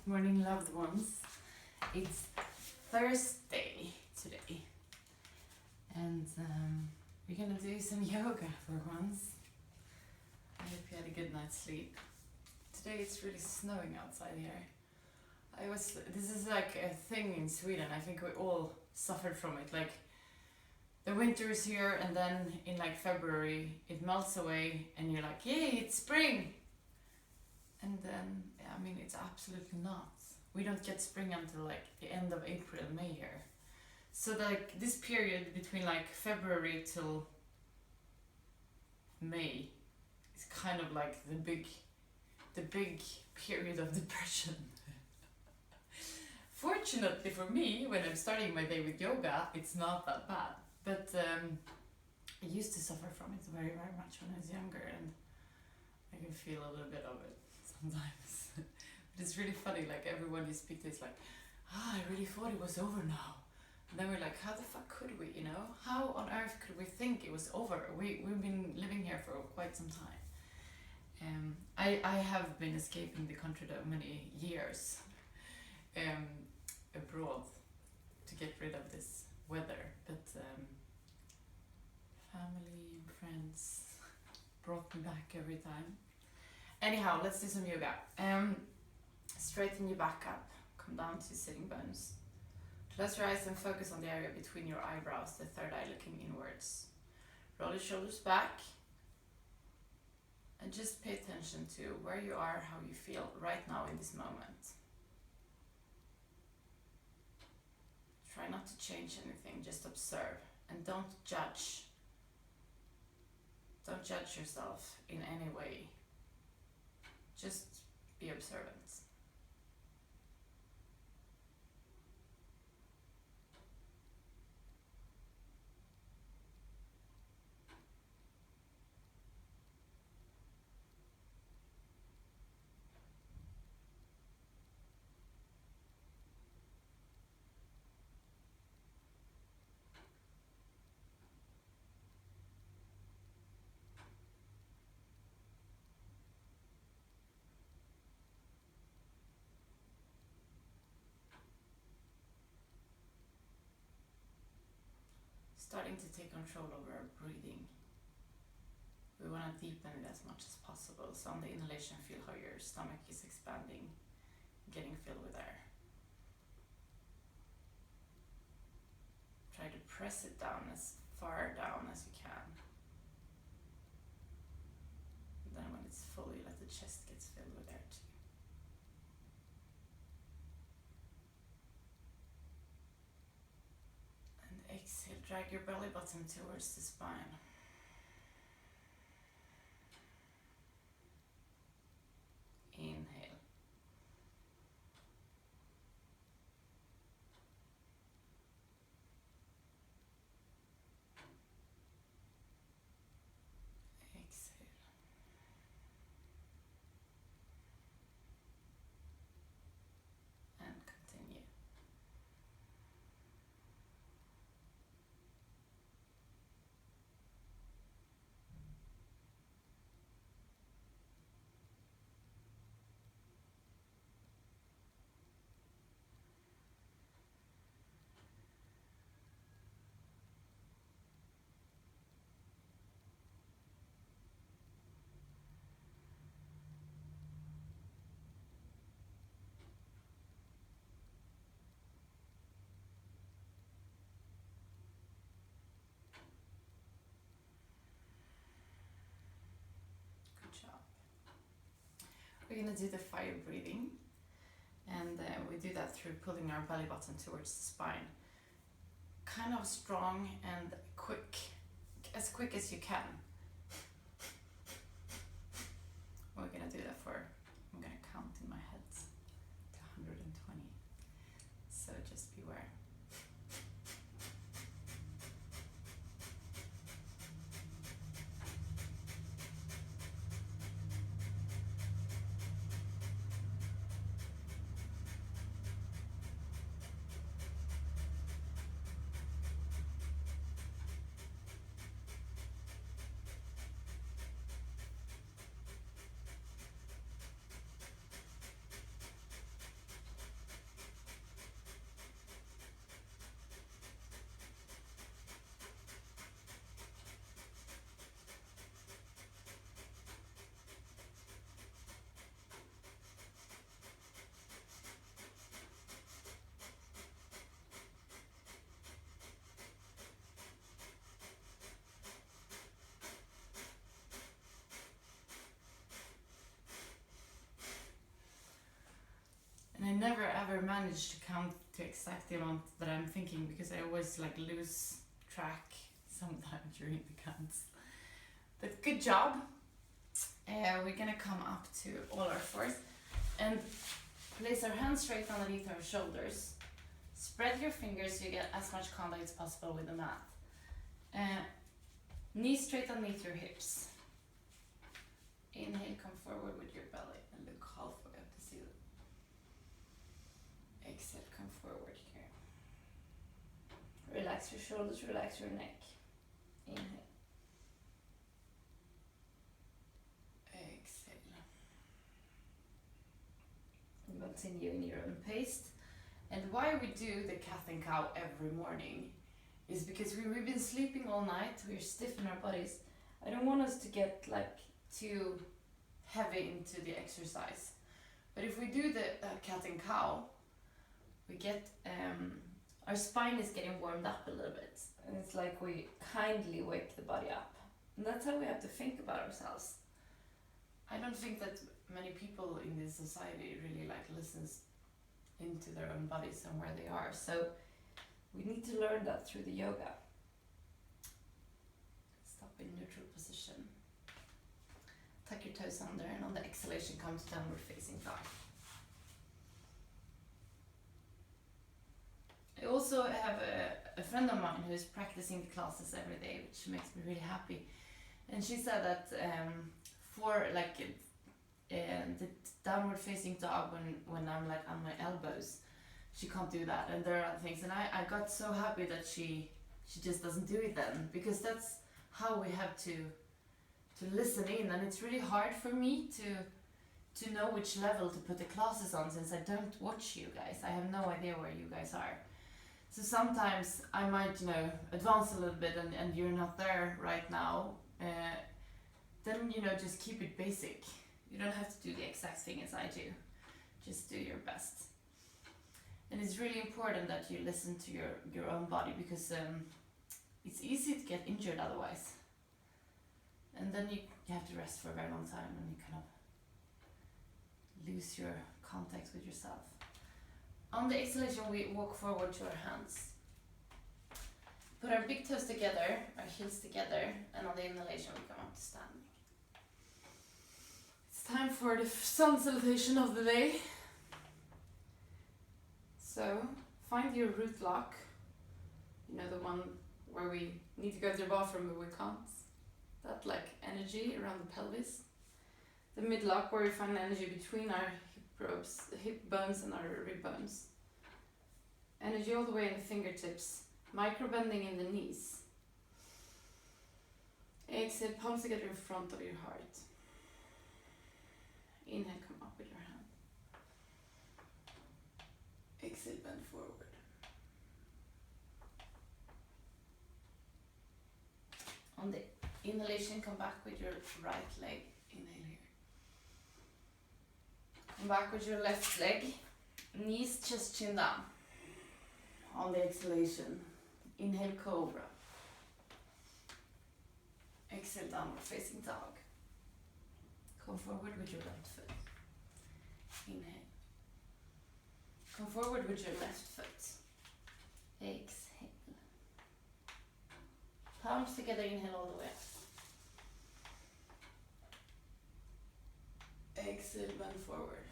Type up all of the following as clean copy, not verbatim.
Morning, loved ones. It's Thursday today, and we're gonna do some yoga for once. I hope you had a good night's sleep. Today it's really snowing outside here. This is like a thing in Sweden. I think we all suffered from it. Like the winter is here, and then in like February it melts away, and you're like, yay, it's spring. And then, I mean, it's absolutely not. We don't get spring until like the end of April, May here. So like this period between like February till May is kind of like the big period of depression. Fortunately for me, when I'm starting my day with yoga, it's not that bad. But I used to suffer from it very, very much when I was younger, and I can feel a little bit of it sometimes. But it's really funny, like everyone you speak to is like, I really thought it was over now. And then we're like, how the fuck could we, you know? How on earth could we think it was over? We've been living here for quite some time. I have been escaping the country that many years abroad to get rid of this weather, but family and friends brought me back every time. Anyhow, let's do some yoga. Straighten your back up, come down to sitting bones. Close your eyes and focus on the area between your eyebrows, the third eye looking inwards. Roll your shoulders back and just pay attention to where you are, how you feel right now in this moment. Try not to change anything, just observe and don't judge. Don't judge yourself in any way. Just be observant. Starting to take control over our breathing. We want to deepen it as much as possible. So on the inhalation, feel how your stomach is expanding, getting filled with air. Try to press it down as far down as you can. And then when it's full, you let the chest get filled with air too. Exhale, drag your belly button towards the spine. Inhale. Exhale. And continue. We're going to do the fire breathing, and we do that through pulling our belly button towards the spine. Kind of strong and quick, as quick as you can. We're going to do that I'm going to count in my head to 120, so just beware. ever managed to count to exact the amount that I'm thinking, because I always like lose track sometime during the counts. But good job. We're gonna come up to all our fours and place our hands straight underneath our shoulders. Spread your fingers so you get as much contact as possible with the mat. Knees straight underneath your hips. Inhale, come forward with your belly and look halfway up the ceiling. Exhale, come forward here. Relax your shoulders, relax your neck. Inhale. Exhale. And continue in your own pace. And why we do the cat and cow every morning is because we've been sleeping all night, we're stiff in our bodies. I don't want us to get like too heavy into the exercise. But if we do the cat and cow, we get, our spine is getting warmed up a little bit. And it's like we kindly wake the body up. And that's how we have to think about ourselves. I don't think that many people in this society really like listens into their own bodies and where they are. So we need to learn that through the yoga. Stop in neutral position. Tuck your toes under, and on the exhalation come to downward facing dog. I also have a friend of mine who is practicing the classes every day, which makes me really happy. And she said that for like the downward facing dog, when I'm like on my elbows, she can't do that, and there are other things. And I got so happy that she just doesn't do it then, because that's how we have to listen in. And it's really hard for me to know which level to put the classes on, since I don't watch you guys. I have no idea where you guys are. So sometimes I might, advance a little bit and you're not there right now. Then, just keep it basic. You don't have to do the exact thing as I do. Just do your best. And it's really important that you listen to your own body, because it's easy to get injured otherwise. And then you have to rest for a very long time, and you kind of lose your contact with yourself. On the exhalation, we walk forward to our hands. Put our big toes together, our heels together, and on the inhalation, we come up to standing. It's time for the sun salutation of the day. So, find your root lock. The one where we need to go to the bathroom but we can't. That like energy around the pelvis. The mid lock, where we find energy between our hip bones and our rib bones. Energy all the way in the fingertips. Micro bending in the knees. Exhale, palms together in front of your heart. Inhale, come up with your hand. Exhale, bend forward. On the inhalation, come back with your right leg. Inhale here. Come back with your left leg. Knees, chest, chin down. On the exhalation, inhale, cobra. Exhale, downward facing dog. Come forward with your right foot. Inhale. Come forward with your left foot. Exhale. Palms together, inhale all the way up. Exhale, bend forward.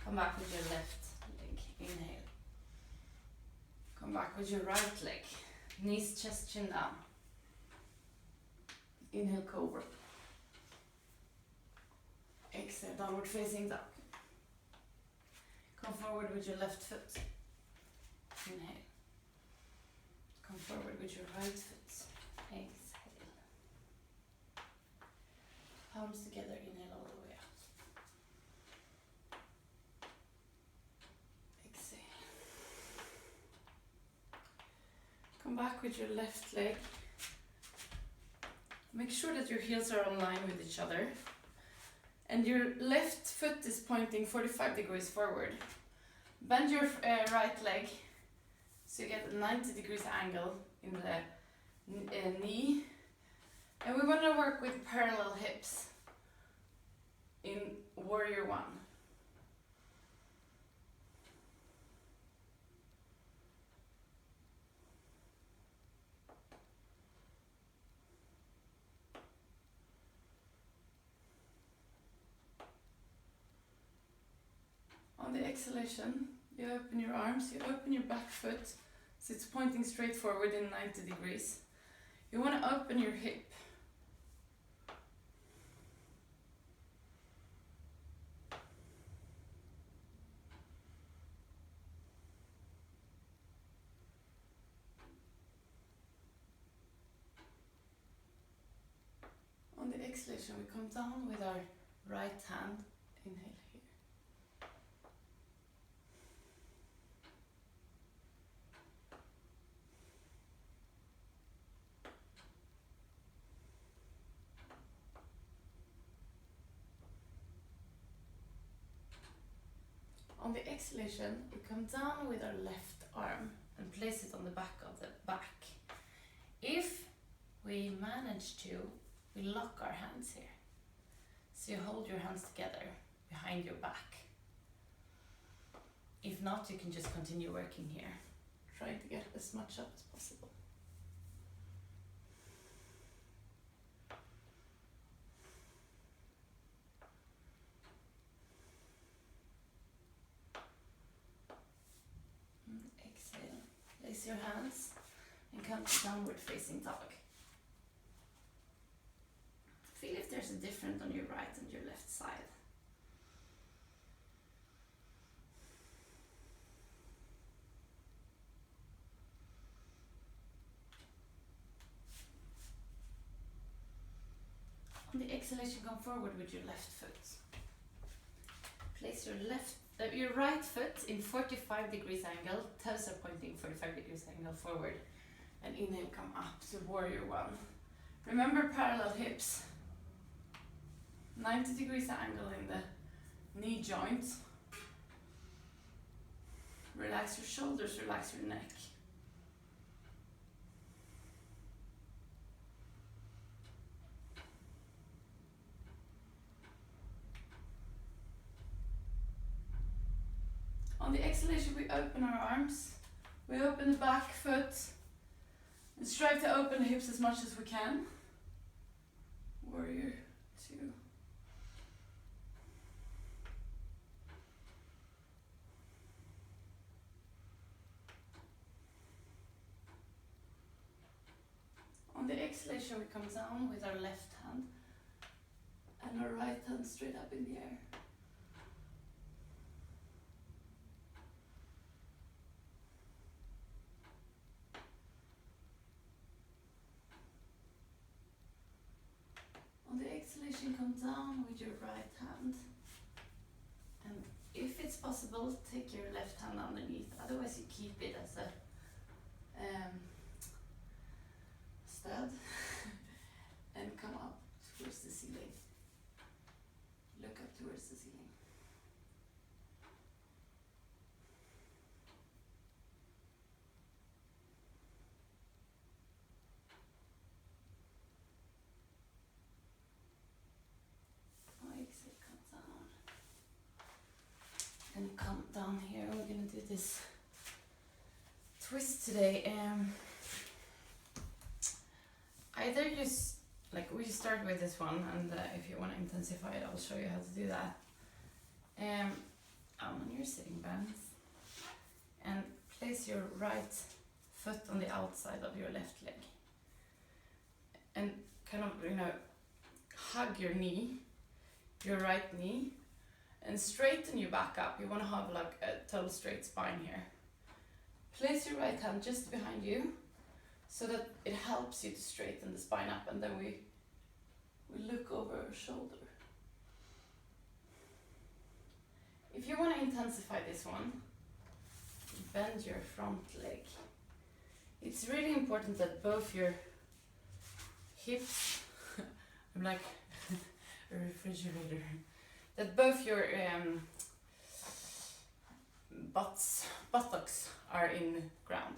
Come back with your left leg. Inhale. Come back with your right leg. Knees, chest, chin down. Inhale, cobra. Exhale, downward facing dog. Come forward with your left foot. Inhale. Come forward with your right foot. Exhale. Palms together, inhale all the way up. Exhale. Come back with your left leg. Make sure that your heels are in line with each other. And your left foot is pointing 45 degrees forward. Bend your right leg so you get a 90 degrees angle in the knee. And we want to work with parallel hips in warrior one. On the exhalation, you open your arms, you open your back foot, so it's pointing straight forward in 90 degrees. You want to open your hip. On the exhalation, we come down with our right hand. Inhale here. On the exhalation, we come down with our left arm and place it on the back of the back. If we manage to, we lock our hands here. So you hold your hands together behind your back. If not, you can just continue working here. Try to get as much up as possible. And exhale. Place your hands and come to downward facing dog. Feel if there's a difference on your right and your left side. On the exhalation, come forward with your left foot. Place your right foot in 45 degrees angle. Toes are pointing 45 degrees angle forward. And inhale, come up to warrior one. Remember parallel hips. 90 degrees angle in the knee joint. Relax your shoulders, relax your neck. On the exhalation, we open our arms. We open the back foot and strive to open the hips as much as we can. Warrior two. On the exhalation, we come down with our left hand and our right hand straight up in the air. On the exhalation, come down with your right hand. And if it's possible, take your left hand underneath. Otherwise, you keep it as a stud and come up towards the ceiling. Look up towards the ceiling. Exhale, come down. And come down here. We're gonna do this twist today. Either just like we start with this one, and if you want to intensify it, I'll show you how to do that. On your sitting bones, and place your right foot on the outside of your left leg, and kind of hug your knee, your right knee, and straighten your back up. You want to have like a total straight spine here. Place your right hand just behind you, so that it helps you to straighten the spine up, and then we look over our shoulder. If you want to intensify this one, bend your front leg. It's really important that both your hips, I'm like a refrigerator, that both your buttocks are in ground.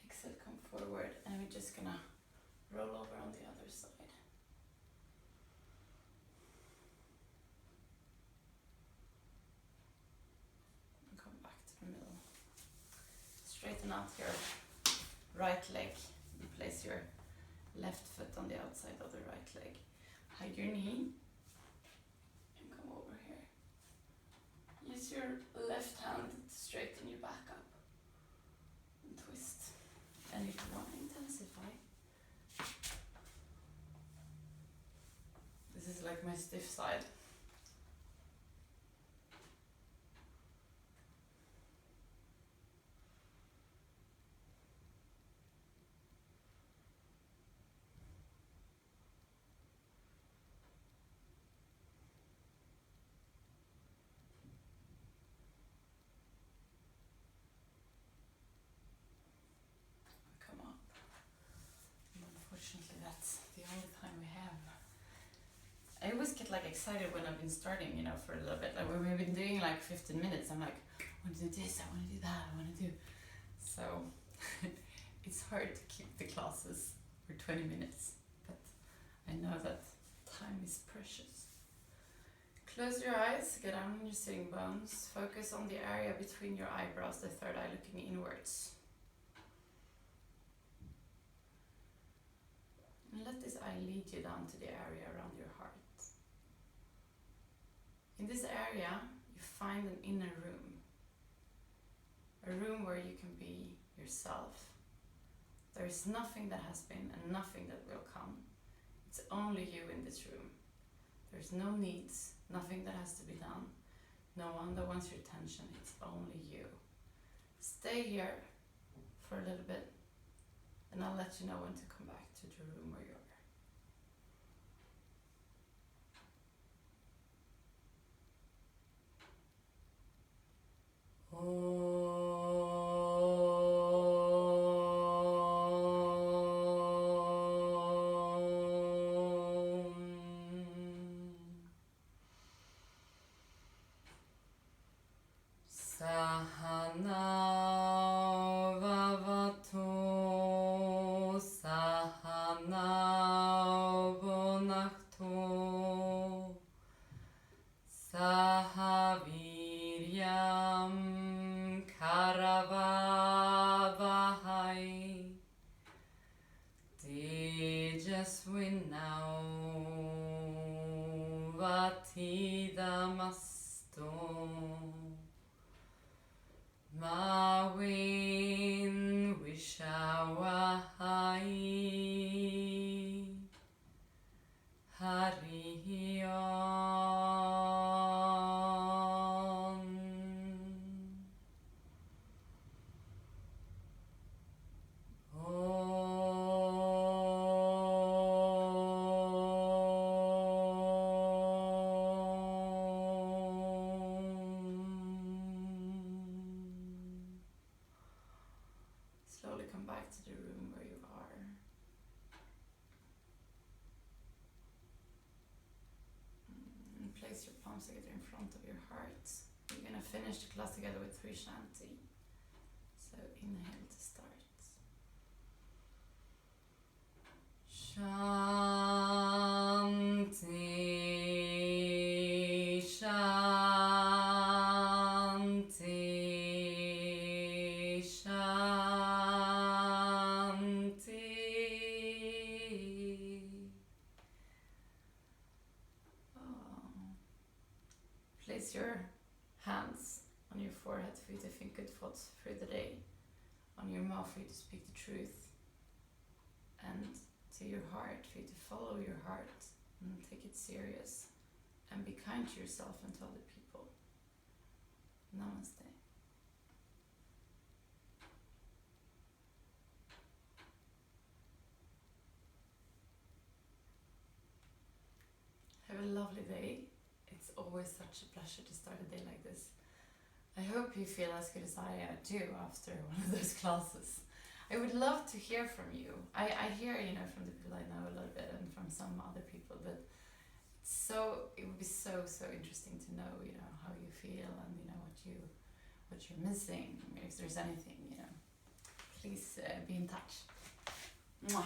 Exhale, come forward, and we're just gonna roll over on the other side. out your right leg. You place your left foot on the outside of the right leg. Hide your knee and come over here. Use your left hand to straighten your back up and twist. And if you want to intensify, this is like my stiff side. Come up. And unfortunately, that's the only time we have. I always get like excited when I've been starting, you know, for a little bit. Like when we've been doing like 15 minutes, I'm like, I want to do this, I want to do that, I want to do. So it's hard to keep the classes for 20 minutes, but I know that time is precious. Close your eyes, get down on your sitting bones, focus on the area between your eyebrows, the third eye looking inwards. And let this eye lead you down to the area around your heart. In this area, you find an inner room. A room where you can be yourself. There is nothing that has been and nothing that will come. It's only you in this room. There's no needs, nothing that has to be done. No one that wants your attention, it's only you. Stay here for a little bit and I'll let you know when to come back to the room where you are. Slowly come back to the room where you are. And place your palms together in front of your heart. We're going to finish the class together with 3 shanti. So inhale to start. Shanti, Shanti, Shanti. Place your hands on your forehead for you to think good thoughts through the day, on your mouth for you to speak the truth, and to your heart for you to follow your heart and take it serious and be kind to yourself and to other people. Namaste. Have a lovely day. It's always such a pleasure to start a day like this. I hope you feel as good as I do after one of those classes. I would love to hear from you. I hear, you know, from the people I know a little bit and from some other people, but it would be so interesting to know, you know, how you feel and, you know, what you're missing. If there's anything, you know, please be in touch. Mwah.